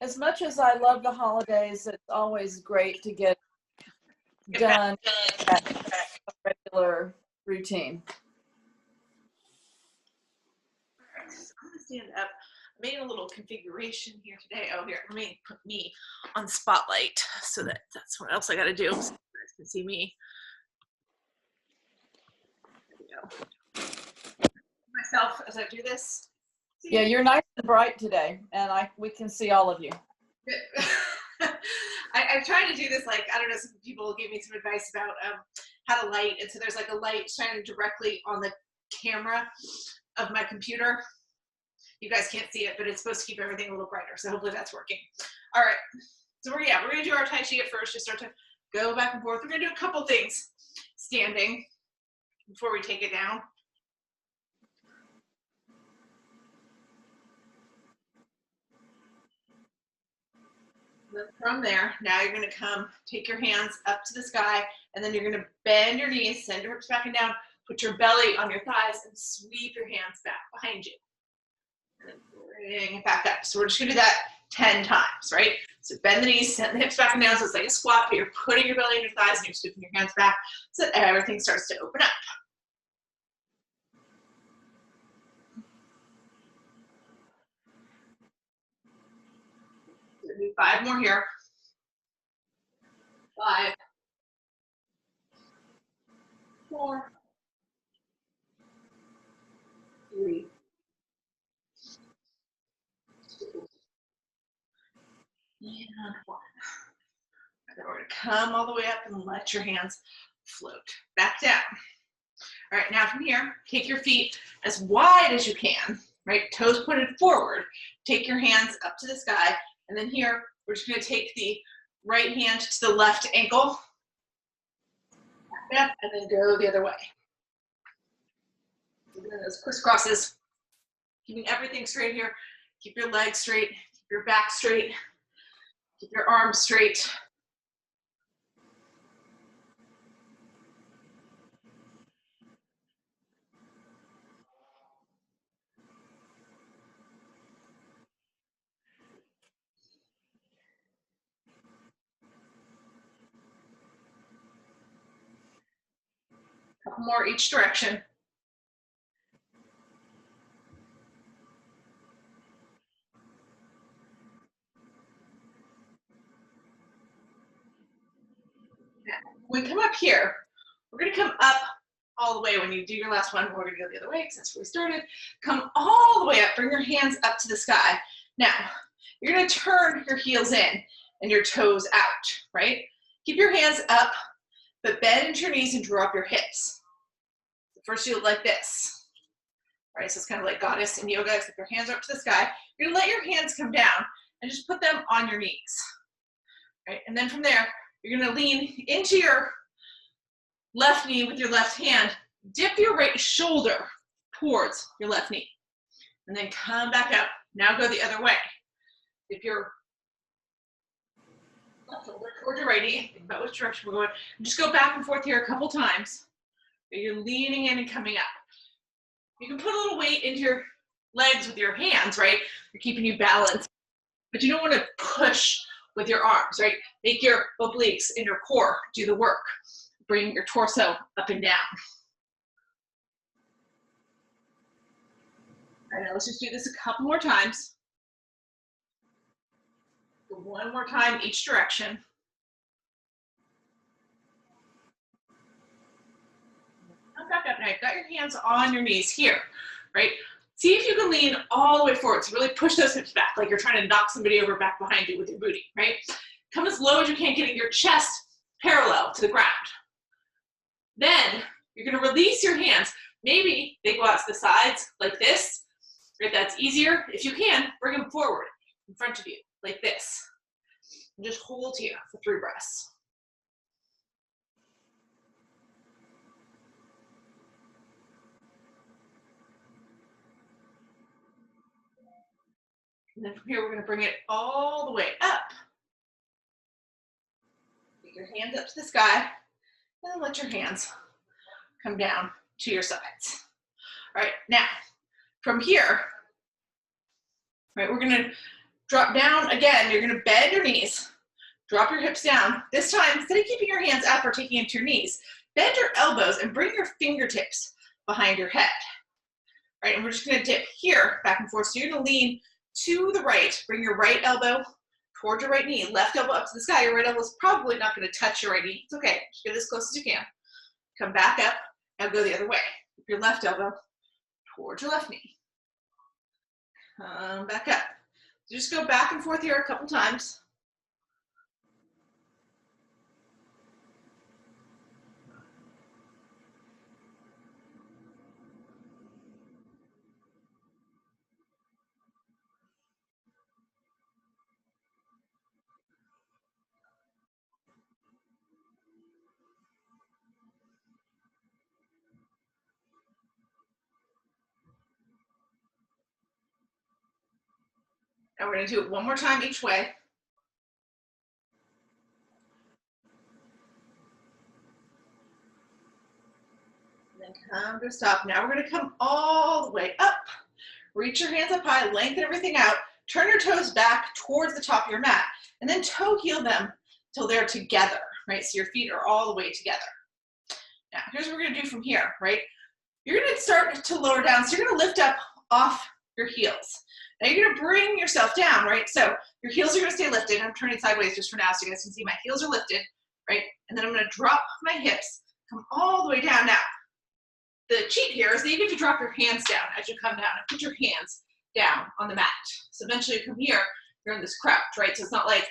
As much as I love the holidays, it's always great to get done at a regular routine. I'm gonna stand up. I made a little configuration here today. Oh, here, let me put me on spotlight so that's what else I got to do so you guys can see me. There we go. Myself as I do this. Yeah, you're nice and bright today, and we can see all of you. I'm trying to do this, like, I don't know, some people gave me some advice about how to light, and so there's like a light shining directly on the camera of my computer. You guys can't see it, but it's supposed to keep everything a little brighter, so hopefully that's working. All right, so we're gonna do our Tai Chi at first, just start to go back and forth. We're gonna do a couple things standing before we take it down. Then from there, now you're going to come, take your hands up to the sky, and then you're going to bend your knees, send your hips back and down, put your belly on your thighs, and sweep your hands back behind you. And then bring it back up. So we're just going to do that 10 times, right? So bend the knees, send the hips back and down, so it's like a squat, but you're putting your belly on your thighs, and you're sweeping your hands back, so that everything starts to open up. We'll do 5 more here. 5, 4, 3, 2, and 1. And then we're going to come all the way up and let your hands float back down. All right, now from here, take your feet as wide as you can, right? Toes pointed forward. Take your hands up to the sky. And then here, we're just going to take the right hand to the left ankle, back up, and then go the other way. So doing those crisscrosses, keeping everything straight here. Keep your legs straight, keep your back straight, keep your arms straight. Couple more each direction. Now, when we come up here, we're going to come up all the way. When you do your last one, we're going to go the other way because that's where we started. Come all the way up. Bring your hands up to the sky. Now, you're going to turn your heels in and your toes out, right? Keep your hands up, but bend into your knees and draw up your hips. First, you look like this. All right, so it's kind of like goddess in yoga, except your hands are up to the sky. You're going to let your hands come down and just put them on your knees. Right? And then from there, you're going to lean into your left knee with your left hand. Dip your right shoulder towards your left knee. And then come back up. Now go the other way. Dip your left shoulder towards your right knee. Think about which direction we're going. And just go back and forth here a couple times. You're leaning in and coming up. You can put a little weight into your legs with your hands, right? They're keeping you balanced. But you don't want to push with your arms, right? Make your obliques and your core do the work. Bring your torso up and down. All right, now let's just do this a couple more times. One more time each direction. Come back up now. You've got your hands on your knees here, right? See if you can lean all the way forward. So really push those hips back like you're trying to knock somebody over back behind you with your booty, right? Come as low as you can, getting your chest parallel to the ground. Then you're going to release your hands. Maybe they go out to the sides like this, right? That's easier. If you can, bring them forward in front of you like this. And just hold here for 3 breaths. And then from here, we're going to bring it all the way up. Get your hands up to the sky, and let your hands come down to your sides. All right, now, from here, right, we're going to Drop down again. You're gonna bend your knees. Drop your hips down. This time, instead of keeping your hands up or taking them to your knees, bend your elbows and bring your fingertips behind your head. Right, and we're just gonna dip here, back and forth. So you're gonna lean to the right. Bring your right elbow towards your right knee. Left elbow up to the sky. Your right elbow is probably not gonna touch your right knee. It's okay, just get as close as you can. Come back up and go the other way. Your left elbow towards your left knee. Come back up. So just go back and forth here a couple times. And we're gonna do it one more time each way. And then come to a stop. Now we're gonna come all the way up. Reach your hands up high, lengthen everything out. Turn your toes back towards the top of your mat. And then toe heel them till they're together, right? So your feet are all the way together. Now, here's what we're gonna do from here, right? You're gonna start to lower down. So you're gonna lift up off your heels. Now you're gonna bring yourself down, right? So your heels are gonna stay lifted. I'm turning sideways just for now so you guys can see my heels are lifted, right? And then I'm gonna drop my hips, come all the way down. Now, the cheat here is that you get to drop your hands down as you come down and put your hands down on the mat. So eventually you come here, you're in this crouch, right? So it's not like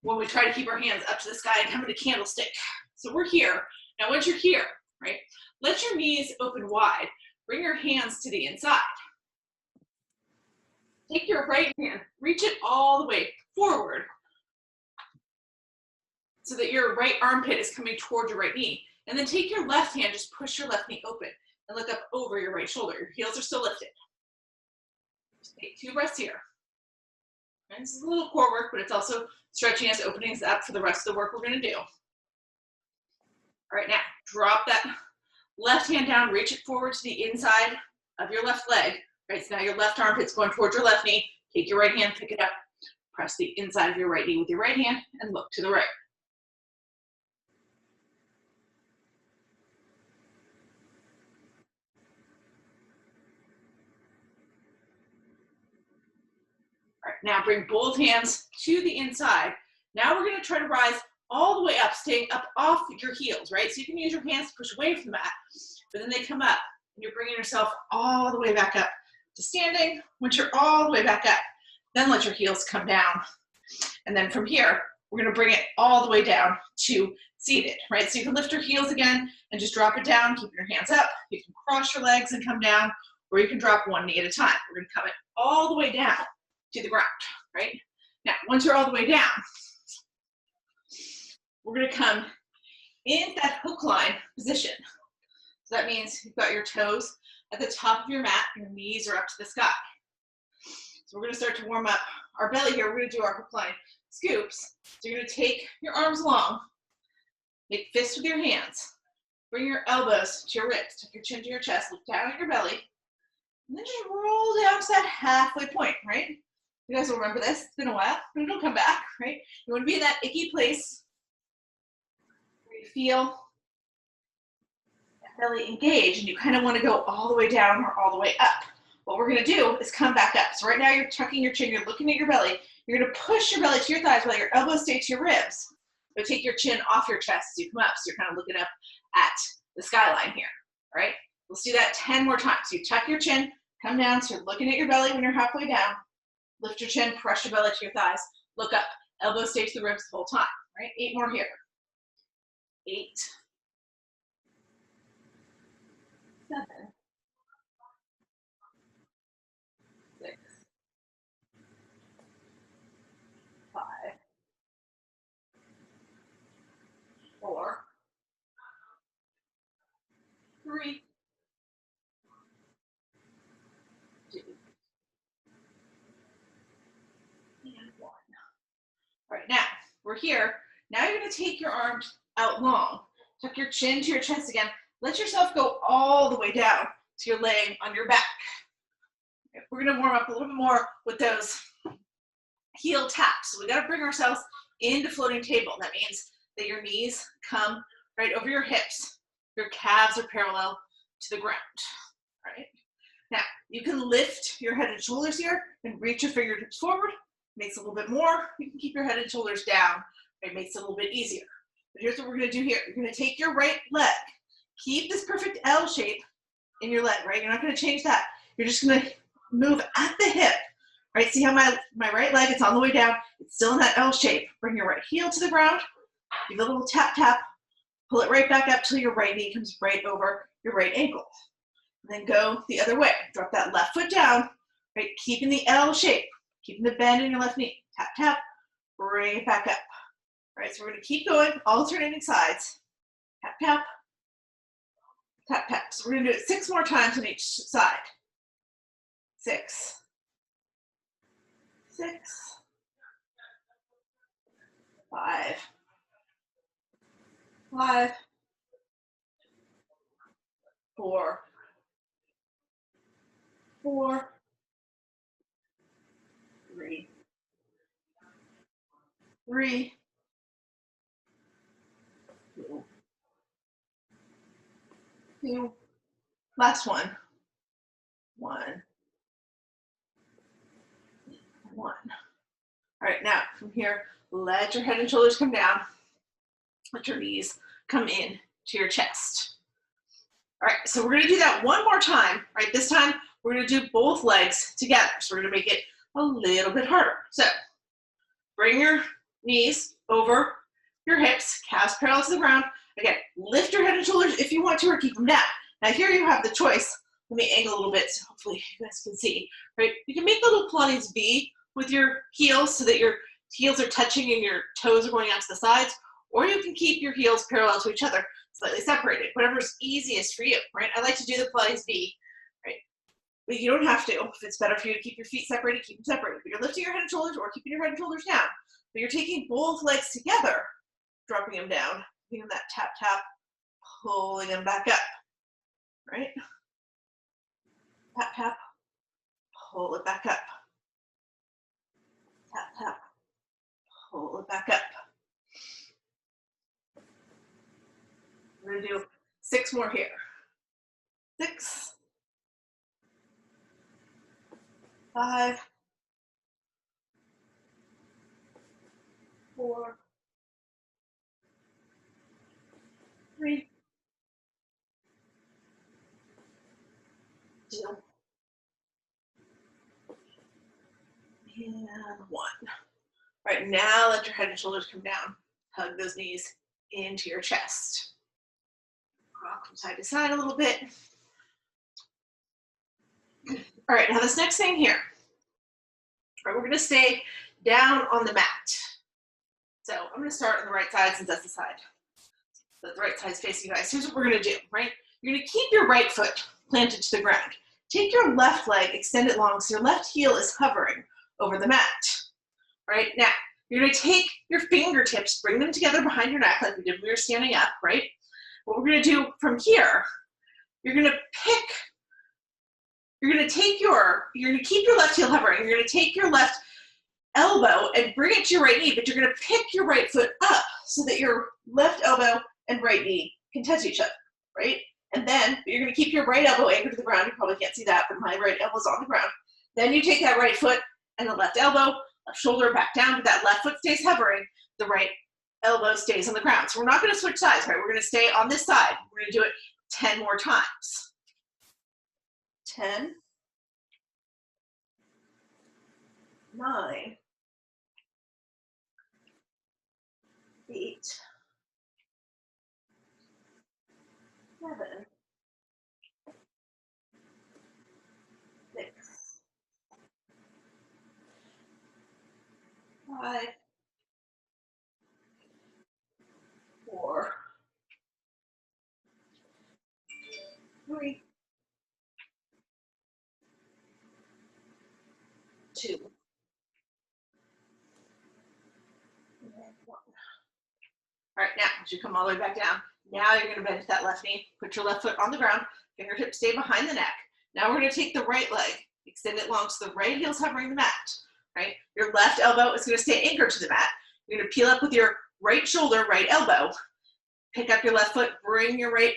when we try to keep our hands up to the sky and come in a candlestick. So we're here. Now once you're here, right, let your knees open wide. Bring your hands to the inside. Take your right hand, reach it all the way forward so that your right armpit is coming toward your right knee. And then take your left hand, just push your left knee open and look up over your right shoulder. Your heels are still lifted. Just take 2 breaths here. And this is a little core work, but it's also stretching us, opening us up for the rest of the work we're gonna do. All right, now drop that left hand down, reach it forward to the inside of your left leg. Right, so now your left armpit's going towards your left knee. Take your right hand, pick it up, press the inside of your right knee with your right hand, and look to the right. All right, now bring both hands to the inside. Now we're gonna try to rise all the way up, staying up off your heels, right? So you can use your hands to push away from the mat, but then they come up, and you're bringing yourself all the way back up to standing. Once you're all the way back up, then let your heels come down. And then from here, we're gonna bring it all the way down to seated, right? So you can lift your heels again and just drop it down, keep your hands up. You can cross your legs and come down, or you can drop one knee at a time. We're gonna come it all the way down to the ground, right? Now, once you're all the way down, we're gonna come in that hook line position. So that means you've got your toes at the top of your mat, your knees are up to the sky. So we're gonna start to warm up our belly here. We're gonna do our hook line scoops. So you're gonna take your arms long, make fists with your hands, bring your elbows to your ribs, tuck your chin to your chest, look down at your belly, and then just roll down to that halfway point, right? You guys will remember this, it's been a while, but it'll come back, right? You wanna be in that icky place where you feel belly engaged, and you kind of want to go all the way down or all the way up. What we're going to do is come back up. So right now you're tucking your chin, you're looking at your belly. You're going to push your belly to your thighs while your elbows stay to your ribs. But take your chin off your chest as you come up. So you're kind of looking up at the skyline here. All right? Let's do that 10 more times. So you tuck your chin, come down. So you're looking at your belly when you're halfway down. Lift your chin, press your belly to your thighs. Look up. Elbows stay to the ribs the whole time. All right? 8 more here. 8. 7, 6, 5, 4, 3, 2, and 1. All right, now we're here. Now you're going to take your arms out long. Tuck your chin to your chest again. Let yourself go all the way down so you're laying on your back. We're going to warm up a little bit more with those heel taps. So we got to bring ourselves into floating table. That means that your knees come right over your hips. Your calves are parallel to the ground, right? Now, you can lift your head and shoulders here and reach your fingertips forward. Makes it a little bit more. You can keep your head and shoulders down. It makes it a little bit easier. But here's what we're going to do here. You're going to take your right leg. Keep this perfect L shape in your leg, right? You're not going to change that. You're just going to move at the hip, right? See how my right leg, it's on the way down. It's still in that L shape. Bring your right heel to the ground. Give a little tap, tap. Pull it right back up till your right knee comes right over your right ankle. And then go the other way. Drop that left foot down, right? Keeping the L shape. Keeping the bend in your left knee. Tap, tap. Bring it back up. All right, so we're going to keep going, alternating sides. Tap, tap. Tap, tap. So we're going to do it 6 more times on each side. 6. 6. 5. 5. 4. 4. 3. 3. 2. 2. Last one. 1. 1. All right, now from here, let your head and shoulders come down. Let your knees come in to your chest. All right, so we're going to do that one more time. Right, this time we're going to do both legs together. So we're going to make it a little bit harder. So bring your knees over your hips, calves parallel to the ground. Again, lift your head and shoulders if you want to, or keep them down. Now here you have the choice. Let me angle a little bit so hopefully you guys can see. Right, you can make a little Pilates V with your heels so that your heels are touching and your toes are going out to the sides, or you can keep your heels parallel to each other, slightly separated, whatever's easiest for you, right? I like to do the Pilates V, right? But you don't have to. If it's better for you to keep your feet separated, keep them separated. But you're lifting your head and shoulders or keeping your head and shoulders down. But you're taking both legs together, dropping them down, giving them that tap, tap, pulling them back up, right? Tap, tap, pull it back up. Tap, tap, pull it back up. We're going to do 6 more here. 6. 5. 4. 3. 2. And 1. All right, now let your head and shoulders come down. Hug those knees into your chest. Rock from side to side a little bit. All right, now this next thing here, all right, we're going to stay down on the mat. So I'm going to start on the right side since that's the side. The right side's facing you guys. Here's what we're going to do, right? You're going to keep your right foot planted to the ground. Take your left leg, extend it long so your left heel is hovering over the mat. Right, now you're going to take your fingertips, bring them together behind your neck like we did when we were standing up, right? What we're going to do from here, you're going to keep your left heel hovering. You're going to take your left elbow and bring it to your right knee, but you're going to pick your right foot up so that your left elbow and right knee can touch each other, right? And then you're going to keep your right elbow anchored to the ground. You probably can't see that, but my right elbow's on the ground. Then you take that right foot and the left elbow, left shoulder back down, but that left foot stays hovering. The right elbow stays on the ground. So we're not going to switch sides, right? We're going to stay on this side. We're going to do it 10 more times. 10, 9, 8, 7, 6, 5, 4, 3, 2, and 1. All right, now as you come all the way back down, now you're going to bend to that left knee, put your left foot on the ground, fingertips stay behind the neck. Now we're going to take the right leg, extend it long so the right heel's hovering the mat. right? Your left elbow is gonna stay anchored to the mat. You're gonna peel up with your right shoulder, right elbow. Pick up your left foot, bring your right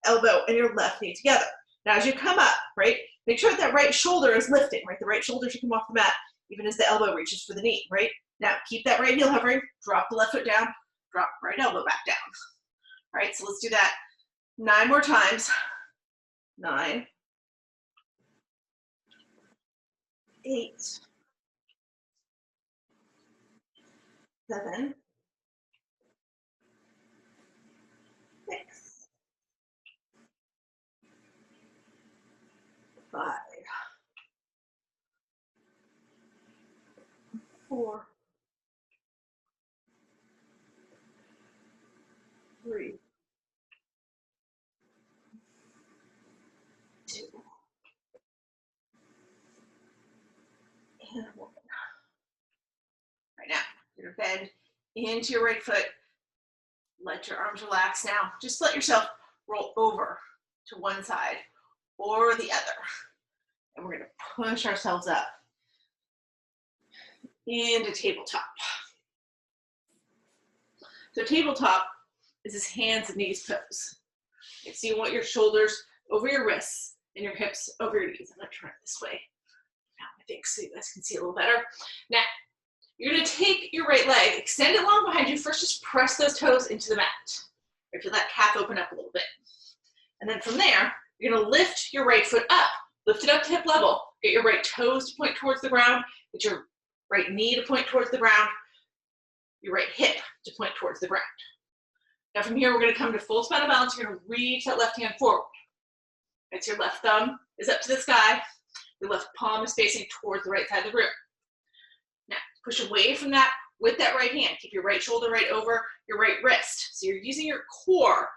elbow and your left knee together. Now as you come up, right, make sure that right shoulder is lifting, right? The right shoulder should come off the mat, even as the elbow reaches for the knee, right? Now keep that right heel hovering, drop the left foot down, drop right elbow back down. All right, so let's do that 9 more times. 9, 8, 7, 6, 5, 4, 3, 2, and 1. Right now, you're gonna bend into your right foot. Let your arms relax now. Just let yourself roll over to one side or the other. And we're gonna push ourselves up into tabletop. So tabletop is this hands and knees pose. Okay, so you want your shoulders over your wrists and your hips over your knees. I'm gonna turn it this way now, I think, so you guys can see a little better. Now, you're gonna take your right leg, extend it long behind you. First, just press those toes into the mat. Or feel that calf open up a little bit. And then from there, you're gonna lift your right foot up. Lift it up to hip level. Get your right toes to point towards the ground. Get your right knee to point towards the ground. Your right hip to point towards the ground. Now from here, we're gonna come to full spinal balance. You're gonna reach that left hand forward. Right, so your left thumb is up to the sky. Your left palm is facing towards the right side of the room. Now, push away from that with that right hand. Keep your right shoulder right over your right wrist. So you're using your core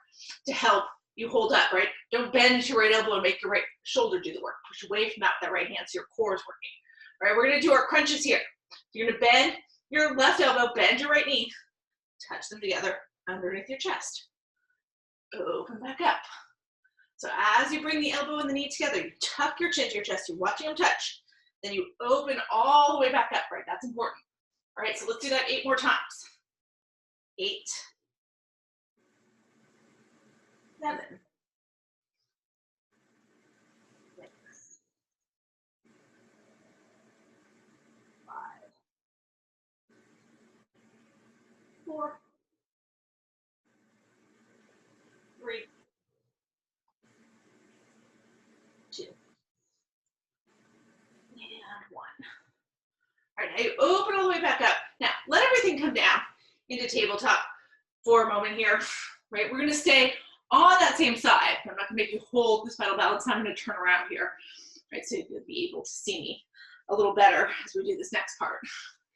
to help you hold up, right? Don't bend your right elbow and make your right shoulder do the work. Push away from that right hand so your core is working. All right, we're gonna do our crunches here. You're gonna bend your left elbow, bend your right knee, touch them together underneath your chest. Open back up. So as you bring the elbow and the knee together, you tuck your chin to your chest, you're watching them touch. Then you open all the way back up, right? That's important. All right, so let's do that 8 more times. 8, 7, 6, 5, 4, 3, 2, and 1. All right, now you open all the way back up. Now, let everything come down into tabletop for a moment here, right? We're gonna stay on that same side. I'm not gonna make you hold the spinal balance. I'm gonna turn around here, right? So you'll be able to see me a little better as we do this next part.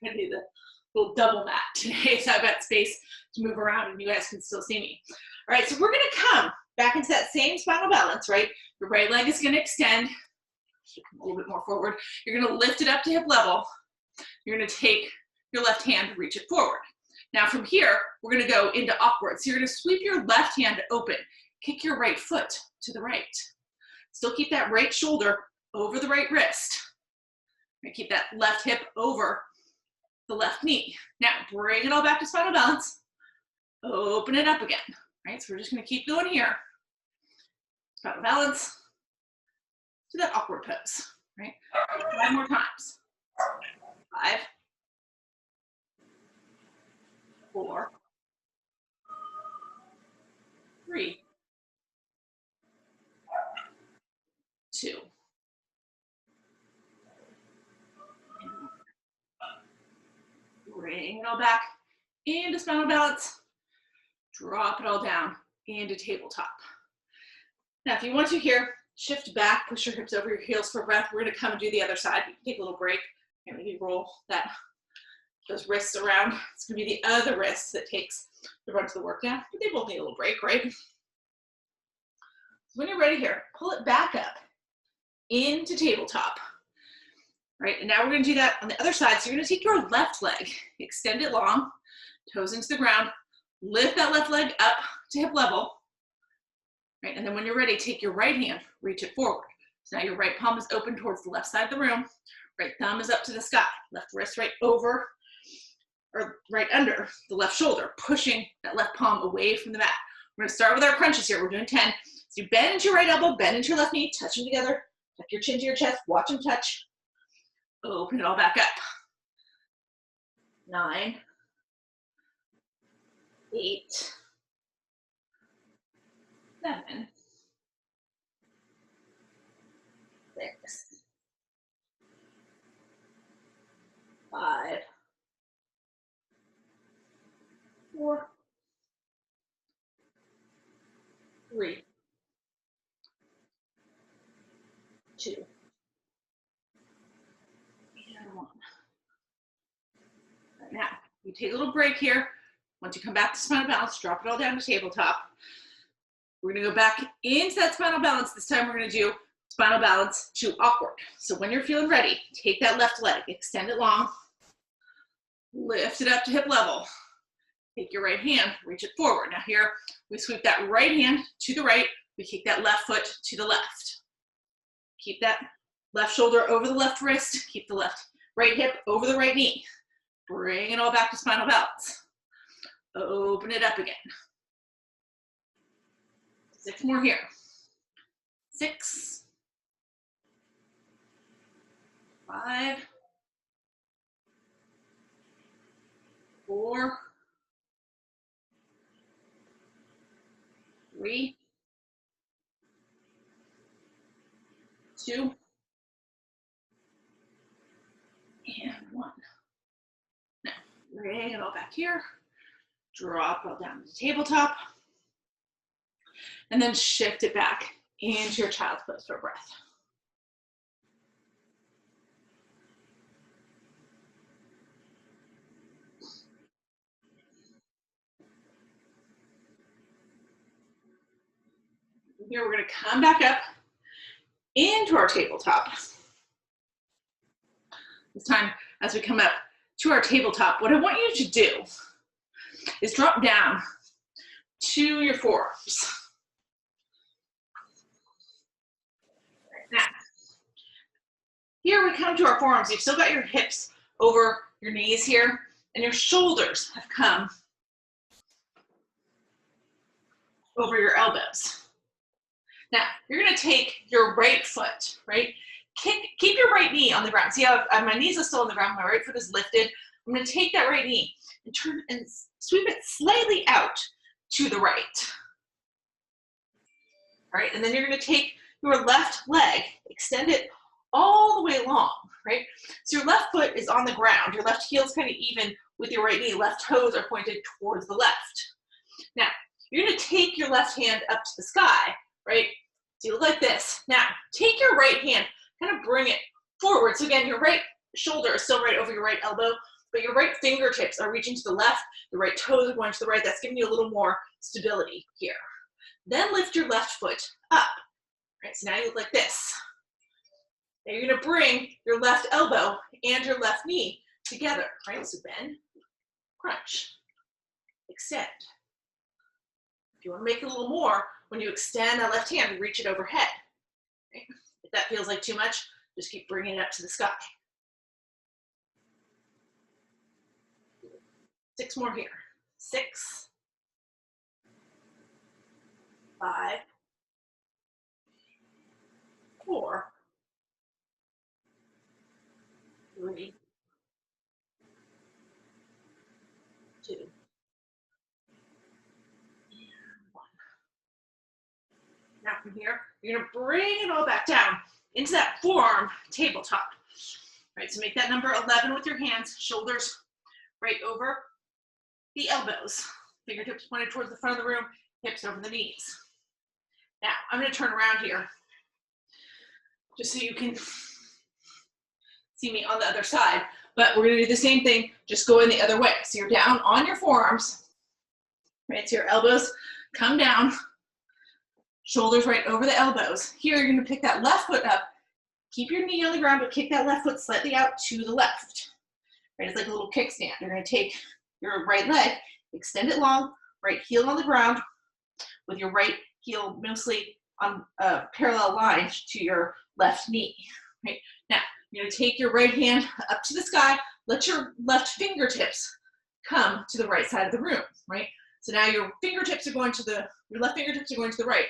I'm gonna do the little double mat today, so I've got space to move around and you guys can still see me. All right, so we're gonna come back into that same spinal balance, right? Your right leg is gonna extend, should come a little bit more forward. You're gonna lift it up to hip level. You're gonna take your left hand and reach it forward. Now from here, we're gonna go into awkward. So you're gonna sweep your left hand open, kick your right foot to the right. Still keep that right shoulder over the right wrist. You're gonna keep that left hip over the left knee. Now bring it all back to spinal balance. Open it up again, right? So we're just gonna keep going here. Spinal balance to that awkward pose, right? 5 more times. 5, 4, 3, 2. Bring it all back into spinal balance. Drop it all down into tabletop. Now, if you want to here, shift back, push your hips over your heels for breath. We're gonna come and do the other side. You can take a little break and maybe roll those wrists around. It's gonna be the other wrist that takes the brunt of the work now. But they both need a little break, right? So when you're ready here, pull it back up into tabletop. Right, and now we're gonna do that on the other side. So you're gonna take your left leg, extend it long, toes into the ground, lift that left leg up to hip level. Right, and then when you're ready, take your right hand, reach it forward. So now your right palm is open towards the left side of the room. Right thumb is up to the sky. Left wrist right over, or right under the left shoulder, pushing that left palm away from the mat. We're gonna start with our crunches here. We're doing 10. So you bend into your right elbow, bend into your left knee, touch them together, tuck your chin to your chest, watch them touch. Open it all back up. 9, 8, 7, 6, 5, 4, 3, 2, and 1. Right now, you take a little break here. Once you come back to spinal balance, drop it all down to tabletop. We're gonna go back into that spinal balance. This time we're gonna do spinal balance to awkward. So when you're feeling ready, take that left leg, extend it long, lift it up to hip level. Take your right hand, reach it forward. Now here, we sweep that right hand to the right, we kick that left foot to the left. Keep that left shoulder over the left wrist, keep the right hip over the right knee. Bring it all back to spinal balance. Open it up again. 6 more here. 6, 5, 4, 3, 2, and 1. Now, bring it all back here. Drop it all down to the tabletop. And then shift it back into your child's pose for a breath. Here we're going to come back up into our tabletop. This time, as we come up to our tabletop, what I want you to do is drop down to your forearms. Now, here we come to our forearms. You've still got your hips over your knees here, and your shoulders have come over your elbows. Now, you're gonna take your right foot, right? Keep your right knee on the ground. See how my knees are still on the ground, my right foot is lifted. I'm gonna take that right knee and turn and sweep it slightly out to the right. All right, and then you're gonna take your left leg, extend it all the way long, right? So your left foot is on the ground, your left heel is kind of even with your right knee, left toes are pointed towards the left. Now, you're gonna take your left hand up to the sky, right? So you look like this. Now, take your right hand, kind of bring it forward. So again, your right shoulder is still right over your right elbow, but your right fingertips are reaching to the left, the right toes are going to the right. That's giving you a little more stability here. Then lift your left foot up, right? So now you look like this. Now you're gonna bring your left elbow and your left knee together, right? So bend, crunch, extend. If you wanna make it a little more, when you extend that left hand, reach it overhead. Okay? If that feels like too much, just keep bringing it up to the sky. 6 more here. 6, 5, 4, 3, 2, and 1. Now from here, you're gonna bring it all back down into that forearm tabletop. Right, so make that number 11 with your hands, shoulders right over the elbows, fingertips pointed towards the front of the room, hips over the knees. Now, I'm gonna turn around here, just so you can see me on the other side, but we're gonna do the same thing, just going the other way. So you're down on your forearms, right, so your elbows come down, shoulders right over the elbows. Here, you're gonna pick that left foot up, keep your knee on the ground, but kick that left foot slightly out to the left. Right, it's like a little kickstand. You're gonna take your right leg, extend it long, right heel on the ground, with your right heel mostly on a parallel line to your left knee. Right? Now, You're gonna take your right hand up to the sky, let your left fingertips come to the right side of the room, right? So now your fingertips are going to your left fingertips are going to the right,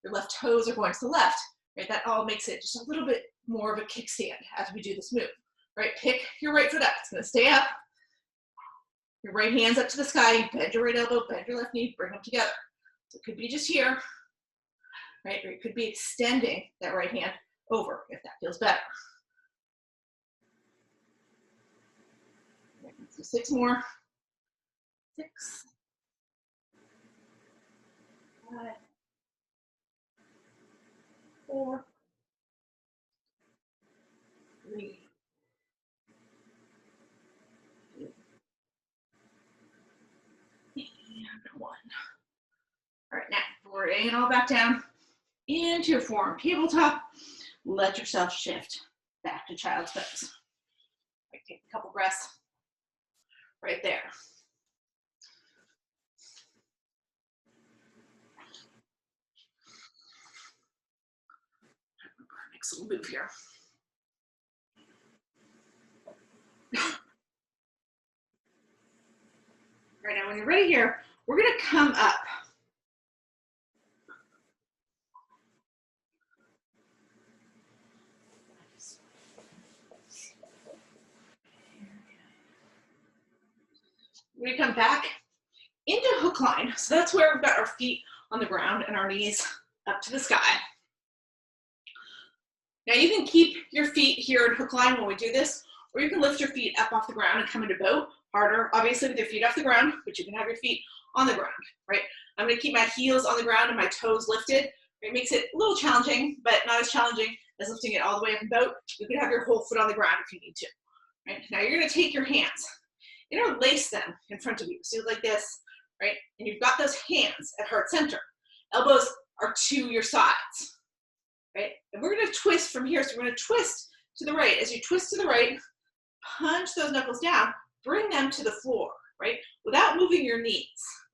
your left toes are going to the left, right? That all makes it just a little bit more of a kickstand as we do this move, right? Pick your right foot up, it's gonna stay up. Your right hand's up to the sky, bend your right elbow, bend your left knee, bring them together. So it could be just here, right? Or it could be extending that right hand over if that feels better. Let's do 6 more. 6, 5, 4, 3, 2, and 1. All right, now bring it all back down into your forearm tabletop. Let yourself shift back to child's pose. Right, take a couple breaths right there. Next little move here. Right now, when you're ready here, we're gonna come up. We're gonna come back into hook line. So that's where we've got our feet on the ground and our knees up to the sky. Now you can keep your feet here in hook line when we do this, or you can lift your feet up off the ground and come into boat. Harder, obviously, with your feet off the ground, but you can have your feet on the ground, right? I'm gonna keep my heels on the ground and my toes lifted. It makes it a little challenging, but not as challenging as lifting it all the way up in boat. You can have your whole foot on the ground if you need to, right? Now you're gonna take your hands, interlace them in front of you. So like this, right? And you've got those hands at heart center. Elbows are to your sides, right? And we're gonna twist from here. So we're gonna twist to the right. As you twist to the right, punch those knuckles down, bring them to the floor, right? Without moving your knees,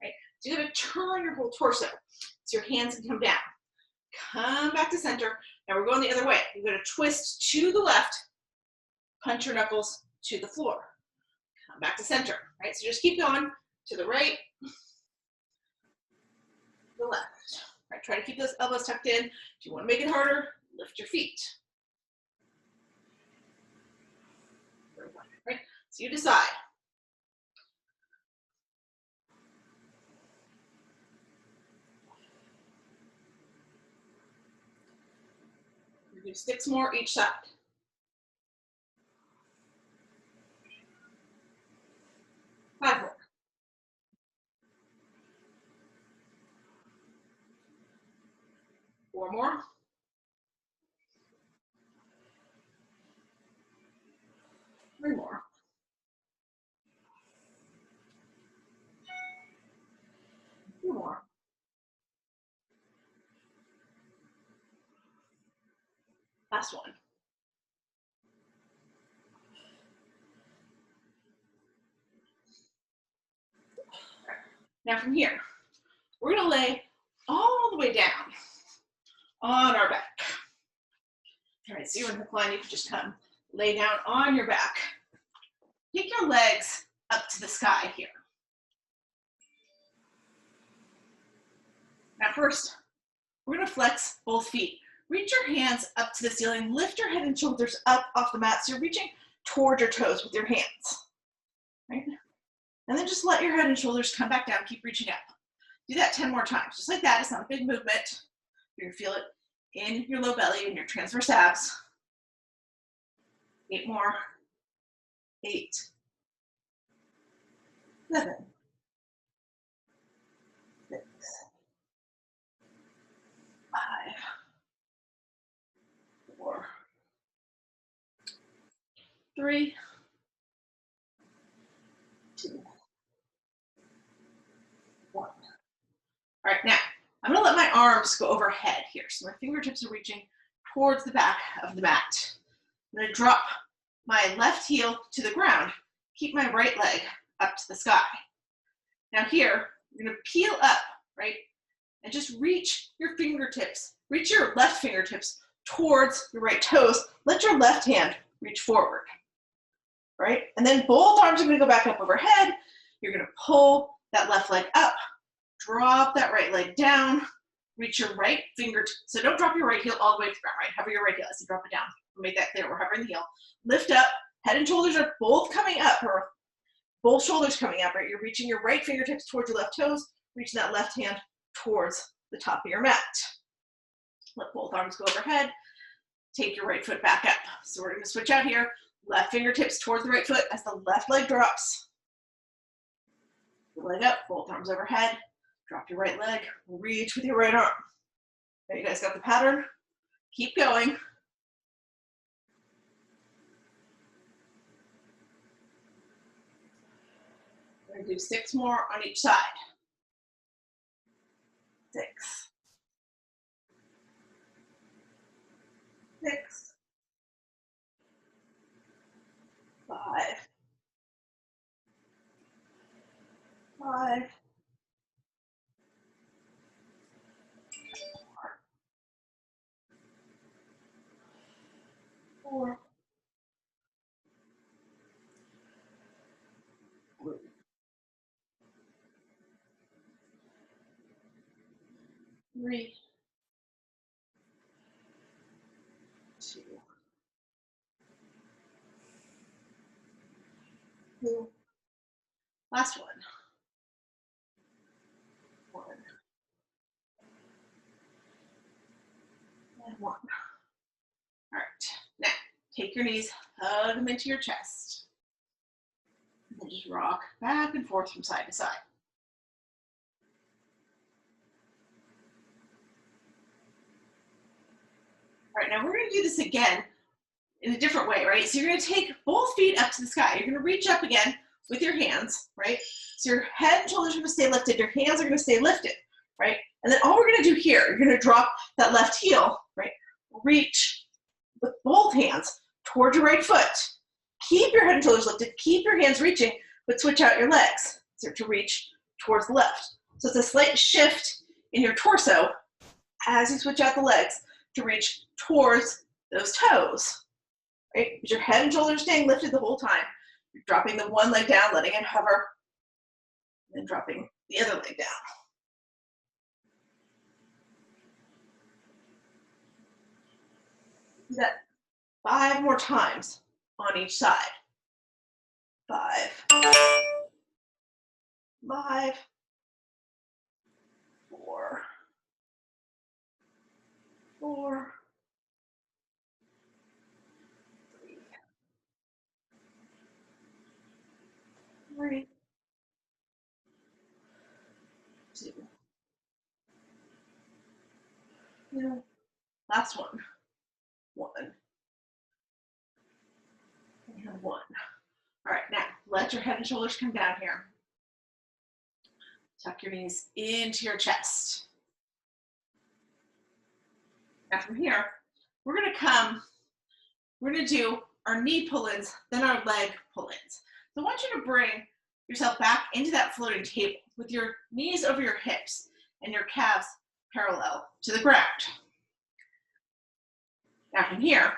right? So you're gonna turn your whole torso so your hands can come down. Come back to center. Now we're going the other way. You're gonna twist to the left, punch your knuckles to the floor. Come back to center, right? So just keep going to the right, the left. Right, try to keep those elbows tucked in. If you want to make it harder, lift your feet. Right? So you decide. We're going to do 6 more each side. 5 more. 4 more. 3 more. 2 more. Last one. Now from here, we're going to lay all the way down on our back. All right, so you're in hook line, you can just come lay down on your back. Take your legs up to the sky here. Now first, we're gonna flex both feet. Reach your hands up to the ceiling, lift your head and shoulders up off the mat so you're reaching toward your toes with your hands, right? And then just let your head and shoulders come back down, keep reaching up. Do that 10 more times, just like that. It's not a big movement. You're gonna feel it in your low belly and your transverse abs. 8 more. 8, 7, 6, 5, 4, 3, 2, 1. All right, now I'm gonna let my arms go overhead here. So my fingertips are reaching towards the back of the mat. I'm gonna drop my left heel to the ground, keep my right leg up to the sky. Now here, you're gonna peel up, right? And just reach your left fingertips towards your right toes. Let your left hand reach forward, right? And then both arms are gonna go back up overhead. You're gonna pull that left leg up, drop that right leg down, reach your right finger, so don't drop your right heel all the way to the ground, right? Hover your right heel as you drop it down. Make that clear, we're hovering the heel. Lift up, head and shoulders are both coming up, or both shoulders coming up, right? You're reaching your right fingertips towards your left toes, reaching that left hand towards the top of your mat. Let both arms go overhead. Take your right foot back up. So we're gonna switch out here. Left fingertips towards the right foot as the left leg drops. The leg up, both arms overhead. Drop your right leg, reach with your right arm. Okay, you guys got the pattern? Keep going. We're gonna do 6 more on each side. 6. 6. 5. 5. 4. 3. 2. 2. Last one. 1. And 1. All right. Now, take your knees, hug them into your chest. And then just rock back and forth from side to side. All right, now we're going to do this again in a different way, right? So you're going to take both feet up to the sky. You're going to reach up again with your hands, right? So your head and shoulders are going to stay lifted. Your hands are going to stay lifted, right? And then all we're going to do here, you're going to drop that left heel, right? Reach with both hands toward your right foot. Keep your head and shoulders lifted. Keep your hands reaching, but switch out your legs so to reach towards the left. So it's a slight shift in your torso as you switch out the legs to reach towards those toes, right? Because your head and shoulders staying lifted the whole time. You're dropping the one leg down, letting it hover, and then dropping the other leg down. Do that 5 more times on each side. 5. 5. 4. 4. 3. 2. 2. Last one. 1. And 1. All right, now let your head and shoulders come down here. Tuck your knees into your chest. Now from here, we're gonna do our knee pull-ins, then our leg pull-ins. So I want you to bring yourself back into that floating table with your knees over your hips and your calves parallel to the ground. Now from here,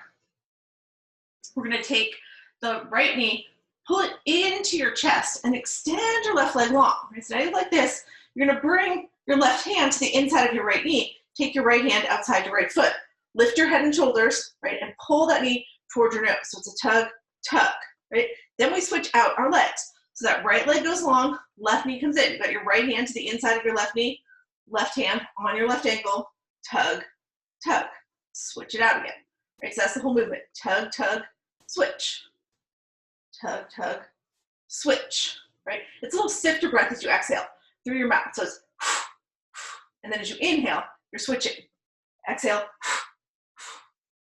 we're gonna take the right knee, pull it into your chest and extend your left leg long. Right? So now you like this, you're gonna bring your left hand to the inside of your right knee. Take your right hand outside your right foot. Lift your head and shoulders, right? And pull that knee towards your nose. So it's a tug, tug, right? Then we switch out our legs. So that right leg goes long, left knee comes in. You've got your right hand to the inside of your left knee, left hand on your left ankle, tug, tug. Switch it out again, right? So that's the whole movement. Tug, tug, switch. Tug, tug, switch, right? It's a little sifter breath as you exhale through your mouth. So it's, and then as you inhale, you're switching. Exhale,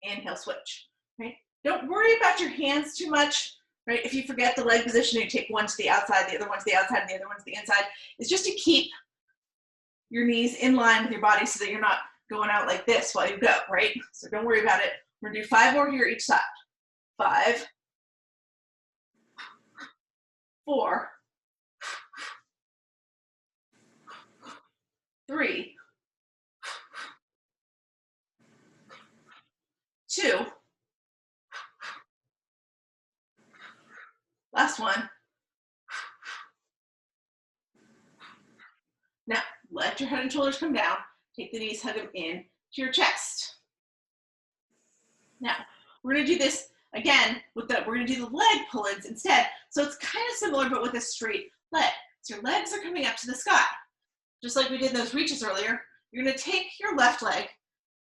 inhale, switch, right? Don't worry about your hands too much, right? If you forget the leg position, you take one to the outside, the other one to the outside, and the other one to the inside. It's just to keep your knees in line with your body so that you're not going out like this while you go, right? So don't worry about it. We're gonna do 5 more here each side. 5, 4, 3, 2, let your head and shoulders come down. Take the knees, hug them in to your chest. Now, we're gonna do this again we're gonna do the leg pull-ins instead. So it's kind of similar, but with a straight leg. So your legs are coming up to the sky. Just like we did those reaches earlier, you're gonna take your left leg,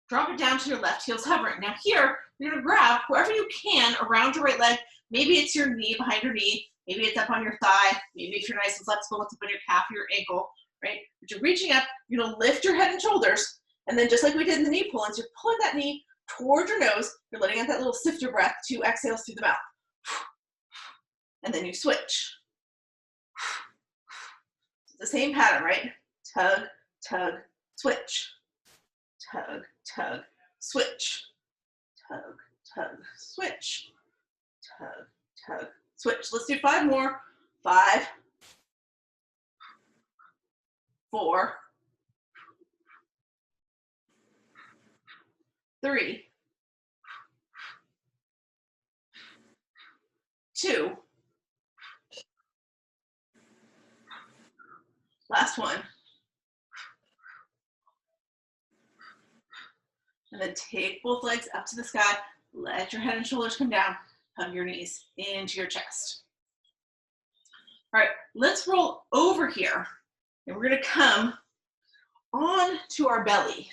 drop it down to your left heel's hovering. Now here, you're gonna grab wherever you can around your right leg. Maybe it's your knee, behind your knee. Maybe it's up on your thigh. Maybe if you're nice and flexible, it's up on your calf or your ankle, right? But you're reaching up, you're gonna lift your head and shoulders, and then just like we did in the knee pull-ins, you're pulling that knee towards your nose. You're letting out that little sifter breath, 2 exhales through the mouth. And then you switch. It's the same pattern, right? Tug, tug, switch. Tug, tug, switch. Tug, tug, switch. Tug, tug, switch. Let's do 5 more. 5, 4, 3, 2. Last one. And then take both legs up to the sky. Let your head and shoulders come down. Hug your knees into your chest. All right, let's roll over here. And we're gonna come on to our belly.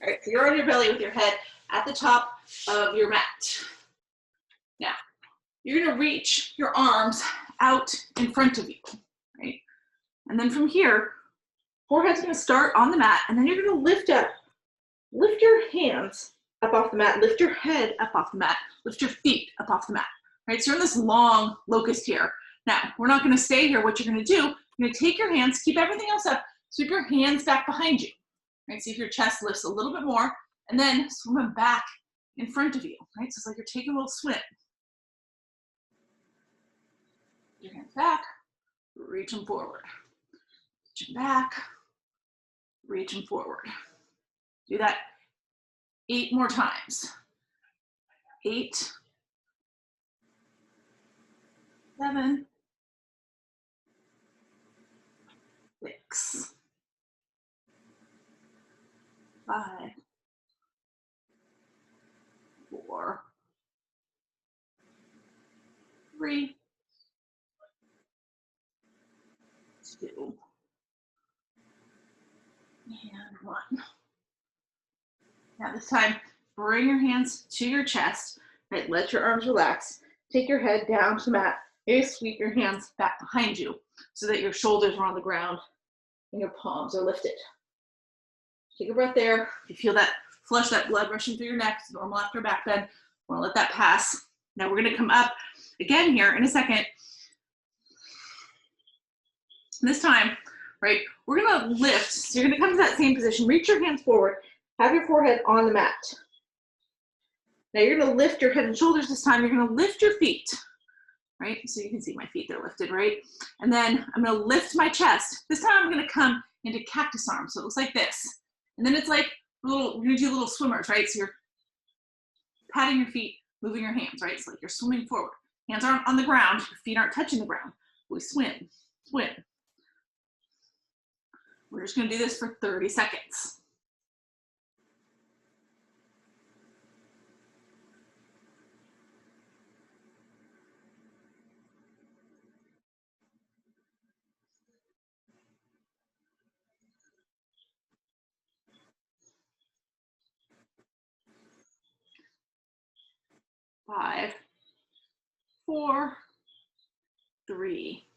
All right, so you're on your belly with your head at the top of your mat. Now, you're gonna reach your arms out in front of you, right? And then from here, forehead's gonna start on the mat, and then you're gonna lift up. Lift your hands up off the mat, lift your head up off the mat, lift your feet up off the mat, right? So you're in this long locust here. Now, we're not gonna stay here. What you're gonna do, you're gonna take your hands, keep everything else up, sweep your hands back behind you, right? See if your chest lifts a little bit more, and then swim them back in front of you, right? So it's like you're taking a little swim. Your hands back, reach them forward. Reach them back, reach them forward. Do that 8 more times. 8, 7, 6, 5, 4, 3, 2, and 1. Now this time, bring your hands to your chest, right? Let your arms relax. Take your head down to the mat. Maybe sweep your hands back behind you so that your shoulders are on the ground and your palms are lifted. Take a breath there. If you feel that, flush that blood rushing through your neck, it's normal after a back bend. We'll let that pass. Now we're gonna come up again here in a second. This time, right, we're gonna lift. So you're gonna come to that same position, reach your hands forward, have your forehead on the mat. Now you're gonna lift your head and shoulders this time. You're gonna lift your feet, right? So you can see my feet, they're lifted, right? And then I'm gonna lift my chest. This time I'm gonna come into cactus arms. So it looks like this. And then it's like we're gonna do little swimmers, right? So you're patting your feet, moving your hands, right? So like you're swimming forward. Hands aren't on the ground, your feet aren't touching the ground. We swim, swim. We're just gonna do this for 30 seconds. Five, 4, 3,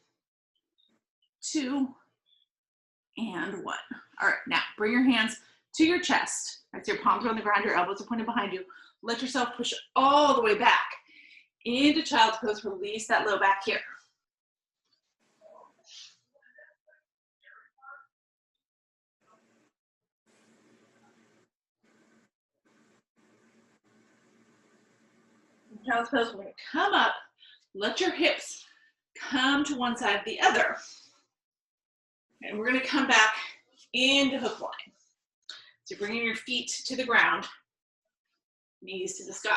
2, and 1. All right, now bring your hands to your chest. Right, so your palms are on the ground, your elbows are pointed behind you. Let yourself push all the way back into child's pose. Release that low back here. In child's pose, we're going to come up. Let your hips come to one side or the other. And we're going to come back into hook line. So you're bringing your feet to the ground, knees to the sky.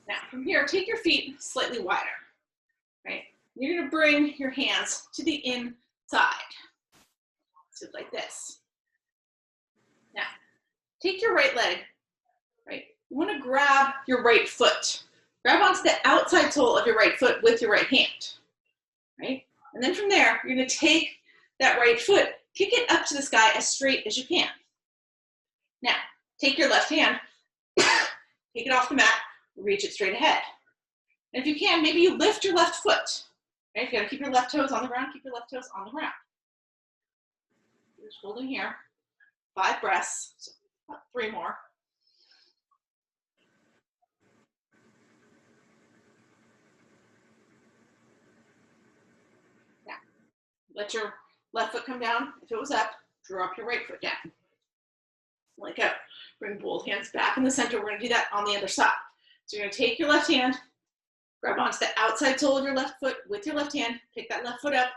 Now from here, take your feet slightly wider, right? You're gonna bring your hands to the inside. So like this. Now, take your right leg, right? You wanna grab your right foot. Grab onto the outside sole of your right foot with your right hand, right? And then from there, you're gonna take that right foot, kick it up to the sky as straight as you can. Now, take your left hand, take it off the mat, reach it straight ahead. And if you can, maybe you lift your left foot. Right? You gotta keep your left toes on the ground, keep your left toes on the ground. Just holding here, 5 breaths, so about 3 more. Now, let your left foot come down. If it was up, drop your right foot down. Let go. Bring both hands back in the center. We're gonna do that on the other side. So you're gonna take your left hand, grab onto the outside sole of your left foot with your left hand, pick that left foot up,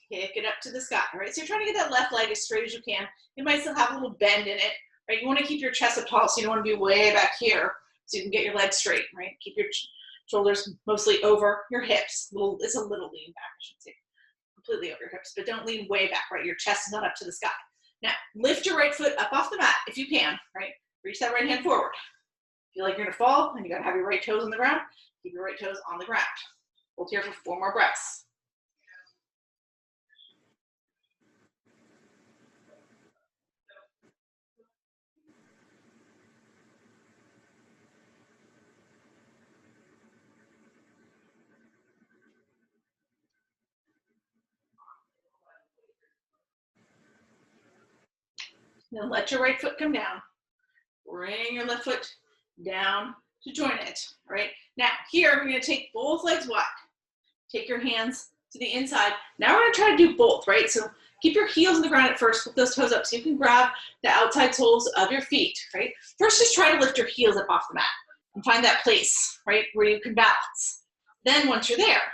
kick it up to the sky, right? So you're trying to get that left leg as straight as you can. You might still have a little bend in it, right? You wanna keep your chest up tall, so you don't wanna be way back here, so you can get your legs straight, right? Keep your shoulders mostly over your hips. It's a little lean back, I should say. Completely over your hips, but don't lean way back, right? Your chest is not up to the sky. Now, lift your right foot up off the mat if you can, right? Reach that right hand forward. Feel like you're gonna fall, and you gotta have your right toes on the ground. Keep your right toes on the ground. Hold here for 4 more breaths. Now let your right foot come down. Bring your left foot down to join it, right? Now here, we're gonna take both legs wide. Take your hands to the inside. Now we're gonna try to do both, right? So keep your heels on the ground at first, flip those toes up so you can grab the outside soles of your feet, right? First, just try to lift your heels up off the mat and find that place, right, where you can balance. Then once you're there,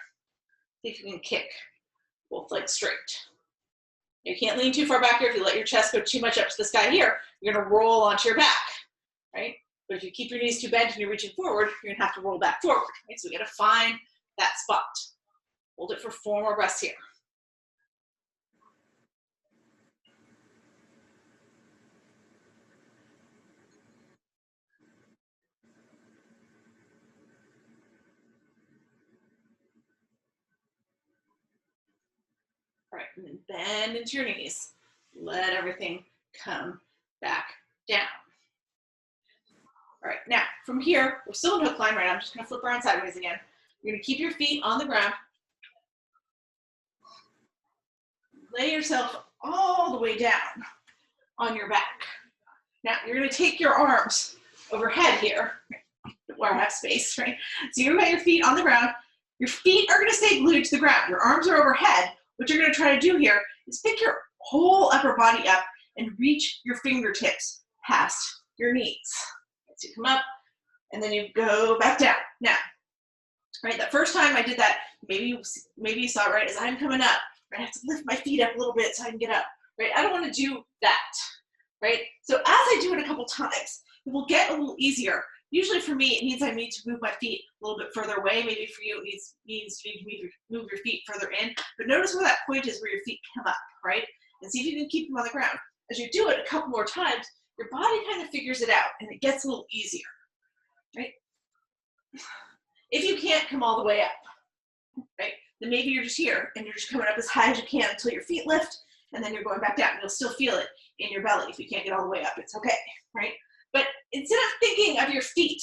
see if you can kick both legs straight. You can't lean too far back here. If you let your chest go too much up to the sky here, you're gonna roll onto your back, right? But if you keep your knees too bent and you're reaching forward, you're gonna have to roll back forward, right? So we gotta find that spot. Hold it for 4 more breaths here. All right, and then bend into your knees. Let everything come back down. All right, now from here, we're still in hook line, right? I'm just gonna flip around sideways again. You're gonna keep your feet on the ground. Lay yourself all the way down on your back. Now you're gonna take your arms overhead here, where I have space, right? So you're gonna put your feet on the ground. Your feet are gonna stay glued to the ground. Your arms are overhead. What you're gonna try to do here is pick your whole upper body up and reach your fingertips past your knees. So you come up and then you go back down. Now, right, the first time I did that, maybe you saw it, right, as I'm coming up, right, I have to lift my feet up a little bit so I can get up, right? I don't wanna do that, right? So as I do it a couple times, it will get a little easier. Usually for me, it means I need to move my feet a little bit further away. Maybe for you, it means you need to move your feet further in. But notice where that point is where your feet come up, right? And see if you can keep them on the ground. As you do it a couple more times, your body kind of figures it out and it gets a little easier, right? If you can't come all the way up, right, then maybe you're just here and you're just coming up as high as you can until your feet lift, and then you're going back down. You'll still feel it in your belly if you can't get all the way up. It's okay, right? But instead of thinking of your feet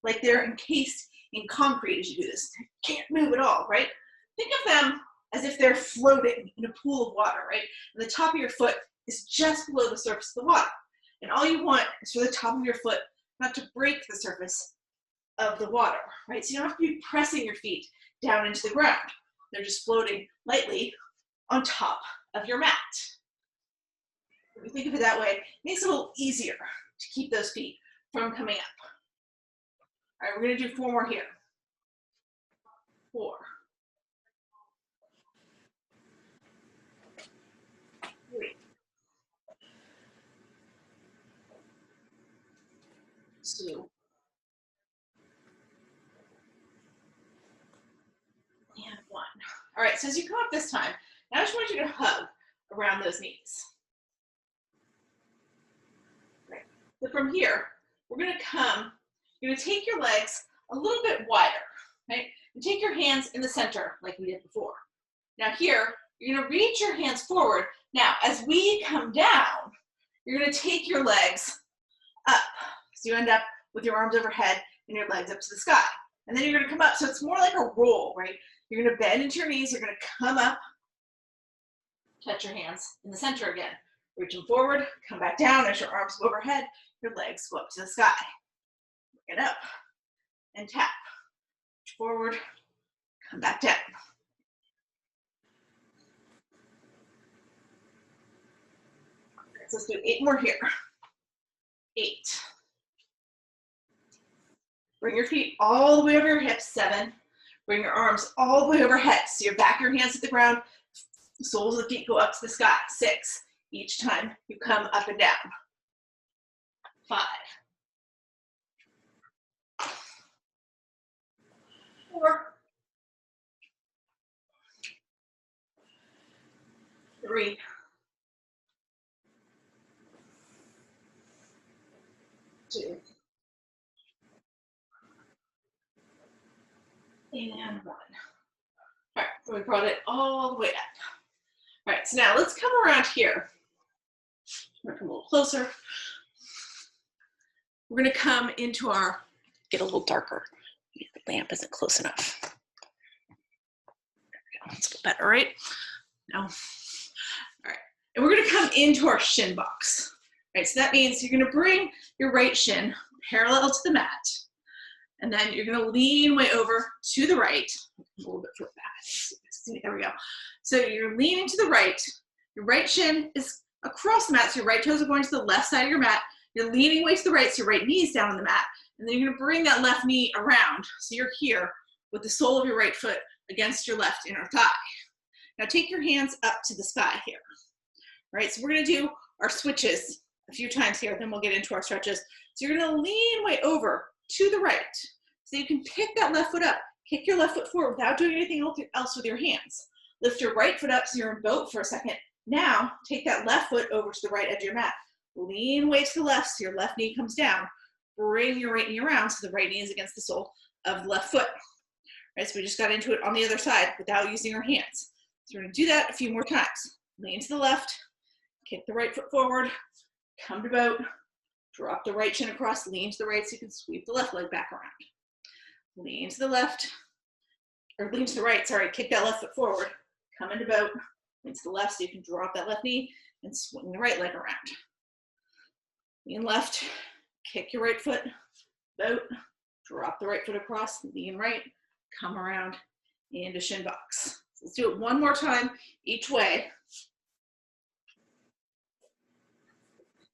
like they're encased in concrete as you do this, you can't move at all, right? Think of them as if they're floating in a pool of water, right? And the top of your foot is just below the surface of the water. And all you want is for the top of your foot not to break the surface of the water, right? So you don't have to be pressing your feet down into the ground. They're just floating lightly on top of your mat. If you think of it that way, it makes it a little easier to keep those feet from coming up. All right, we're gonna do 4 more here. 4. 3. 2. All right, so as you come up this time, now I just want you to hug around those knees. Right. So from here, we're going to come, you're going to take your legs a little bit wider, right? And take your hands in the center like we did before. Now here, you're going to reach your hands forward. Now, as we come down, you're going to take your legs up. So you end up with your arms overhead and your legs up to the sky. And then you're going to come up. So it's more like a roll, right? You're going to bend into your knees. You're going to come up, touch your hands in the center again. Reach them forward, come back down as your arms go overhead, your legs go up to the sky. Bring it up and tap. Reach forward, come back down. Okay, so let's do 8 more here. 8. Bring your feet all the way over your hips. 7. Bring your arms all the way overhead. So you're back your hands at the ground. The soles of the feet go up to the sky. 6. Each time you come up and down. 5. 4. 3. 2. And 1. All right, so we brought it all the way up. All right, so now let's come around here. We're gonna come a little closer. We're gonna come into our, get a little darker. The lamp isn't close enough. There we go, that's a little better, right? No. All right, and we're gonna come into our shin box. All right, so that means you're gonna bring your right shin parallel to the mat. And then you're gonna lean way over to the right. A little bit further back. There we go. So you're leaning to the right. Your right shin is across the mat, so your right toes are going to the left side of your mat. You're leaning way to the right, so your right knee is down on the mat. And then you're gonna bring that left knee around. So you're here with the sole of your right foot against your left inner thigh. Now take your hands up to the sky here. All right, so we're gonna do our switches a few times here, then we'll get into our stretches. So you're gonna lean way over to the right. So you can pick that left foot up, kick your left foot forward without doing anything else with your hands. Lift your right foot up so you're in boat for a second. Now, take that left foot over to the right edge of your mat. Lean way to the left so your left knee comes down. Bring your right knee around so the right knee is against the sole of the left foot. Right, so we just got into it on the other side without using our hands. So we're gonna do that a few more times. Lean to the left, kick the right foot forward, come to boat, drop the right shin across, lean to the right so you can sweep the left leg back around. Lean to the left, or lean to the right, sorry, kick that left foot forward, come into boat, lean to the left so you can drop that left knee and swing the right leg around. Lean left, kick your right foot, boat, drop the right foot across, lean right, come around into shin box. So let's do it one more time each way.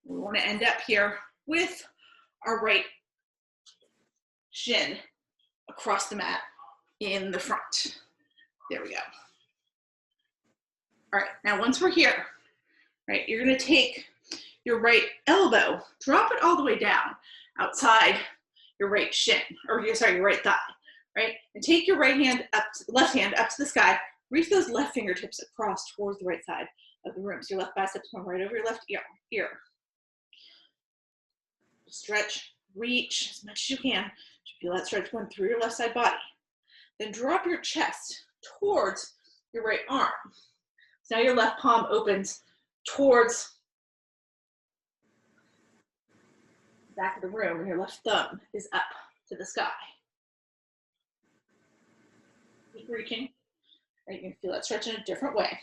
We want to end up here with our right shin across the mat in the front. There we go. All right, now once we're here, right, you're going to take your right elbow, drop it all the way down outside your right shin, or your right thigh, right? And take your right hand up, left hand up to the sky, reach those left fingertips across towards the right side of the room. So your left bicep's going right over your left ear. Stretch, reach as much as you can. Feel that stretch going through your left side body. Then drop your chest towards your right arm. So now your left palm opens towards the back of the room and your left thumb is up to the sky. Keep reaching. Right, you can feel that stretch in a different way.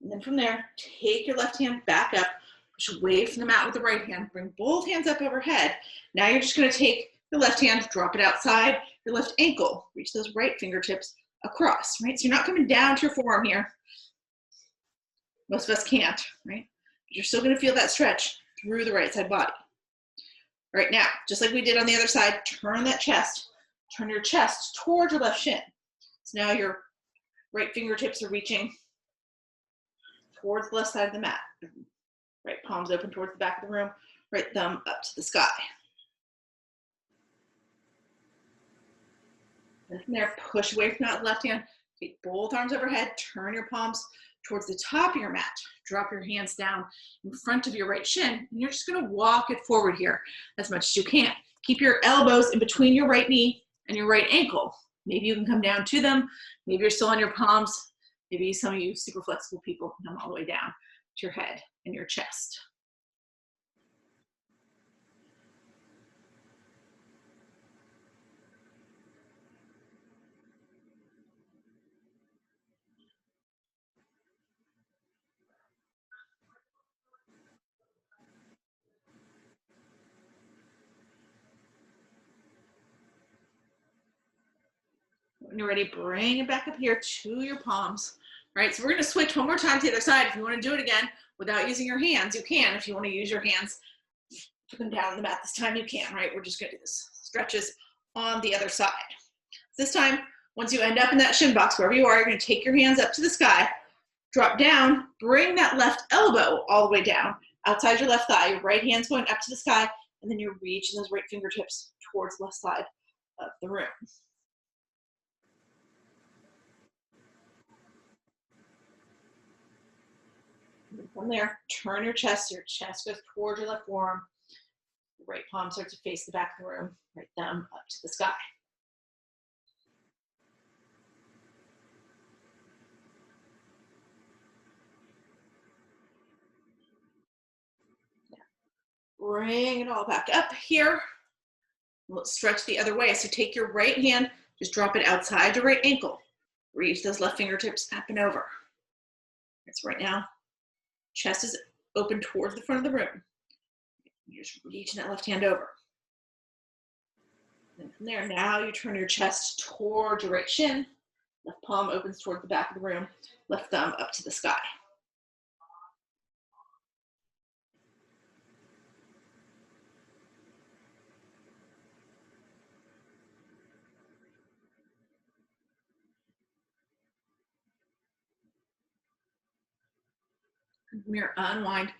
And then from there, take your left hand back up, push away from the mat with the right hand, bring both hands up overhead. Now you're just gonna take the left hand, drop it outside your left ankle, reach those right fingertips across, right? So you're not coming down to your forearm here. Most of us can't, right? But you're still gonna feel that stretch through the right side body. All right, now, just like we did on the other side, turn that chest, turn your chest towards your left shin. So now your right fingertips are reaching towards the left side of the mat. Right palms open towards the back of the room, right thumb up to the sky. And from there, push away from that left hand, Take both arms overhead, turn your palms towards the top of your mat. Drop your hands down in front of your right shin, and you're just gonna walk it forward here as much as you can. Keep your elbows in between your right knee and your right ankle. Maybe you can come down to them. Maybe you're still on your palms. Maybe some of you super flexible people can come all the way down to your head and your chest. When you're ready, bring it back up here to your palms. All right, so we're gonna switch one more time to the other side. If you wanna do it again without using your hands, you can. If you wanna use your hands, put them down on the mat this time, you can, right? We're just gonna do this. Stretches on the other side. This time, once you end up in that shin box, wherever you are, you're gonna take your hands up to the sky, drop down, bring that left elbow all the way down, outside your left thigh. Your right hand's going up to the sky, and then you're reaching those right fingertips towards the left side of the room. From there, turn your chest goes towards your left forearm. Your right palm starts to face the back of the room, right thumb up to the sky. Bring it all back up here. Let's stretch the other way. So take your right hand, just drop it outside your right ankle. Reach those left fingertips up and over. So right now, chest is open towards the front of the room. You're just reaching that left hand over. And from there, now you turn your chest towards your right shin. Left palm opens toward the back of the room. Left thumb up to the sky. From here, unwind,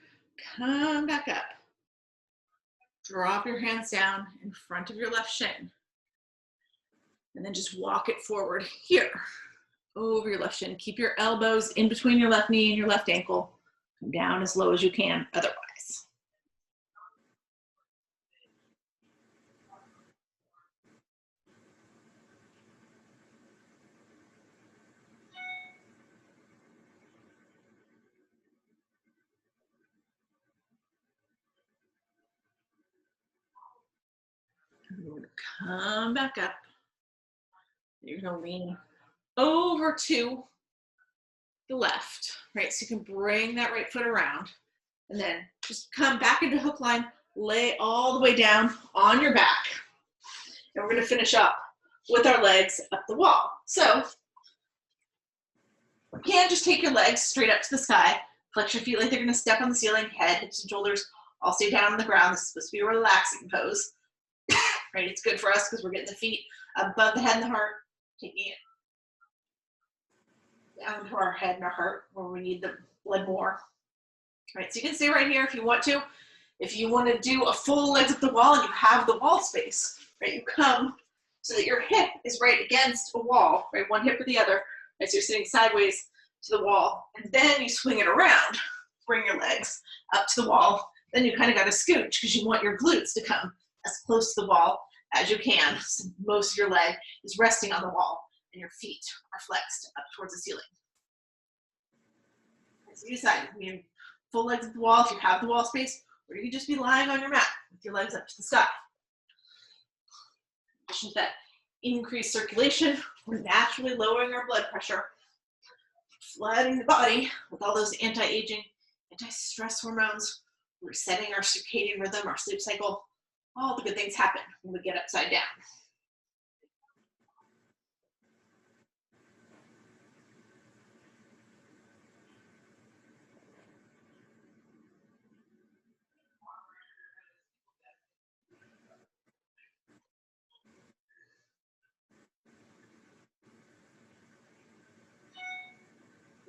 come back up. Drop your hands down in front of your left shin. And then just walk it forward here, over your left shin. Keep your elbows in between your left knee and your left ankle. Come down as low as you can otherwise. You're gonna come back up. You're gonna lean over to the left, right? So you can bring that right foot around and then just come back into hook line, lay all the way down on your back. And we're gonna finish up with our legs up the wall. So you can just take your legs straight up to the sky, flex your feet like they're gonna step on the ceiling, head, hips, and shoulders all stay down on the ground. This is supposed to be a relaxing pose, right? It's good for us because we're getting the feet above the head and the heart, taking it down to our head and our heart where we need the blood more. All right, so you can stay right here if you want to. If you want to do a full legs up the wall and you have the wall space, right? You come so that your hip is right against a wall, right? One hip or the other, as you're sitting sideways to the wall, and then you swing it around. Bring your legs up to the wall. Then you kind of got to scooch because you want your glutes to come as close to the wall as you can. So most of your leg is resting on the wall and your feet are flexed up towards the ceiling. So you decide, you can full legs at the wall if you have the wall space, or you can just be lying on your mat with your legs up to the sky. In addition to that increased circulation, we're naturally lowering our blood pressure, flooding the body with all those anti-aging, anti-stress hormones, resetting our circadian rhythm, our sleep cycle. All the good things happen when we get upside down.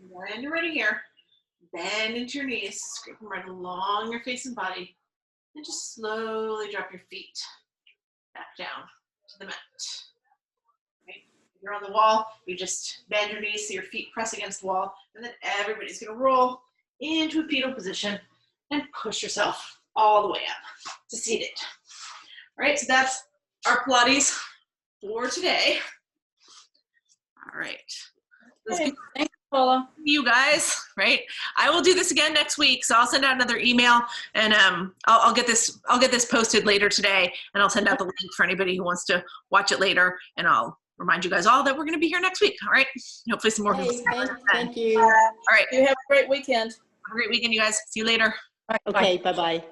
When you're ready here, bend into your knees, scrape them right along your face and body, and just slowly drop your feet back down to the mat. Okay. you're on the wall, you just bend your knees so your feet press against the wall, and then everybody's gonna roll into a fetal position and push yourself all the way up to seated. All right, so that's our Pilates for today. All right. Let's Okay, get thanks, Paula. you guys, right? I will do this again next week, so I'll send out another email, and I'll get this posted later today, and I'll send out the link for anybody who wants to watch it later, and I'll remind you guys all that we're going to be here next week. All right, hopefully some more people. Thank you. All right, You have a great weekend. have a great weekend, you guys. See you later. All right, bye. Okay, bye-bye.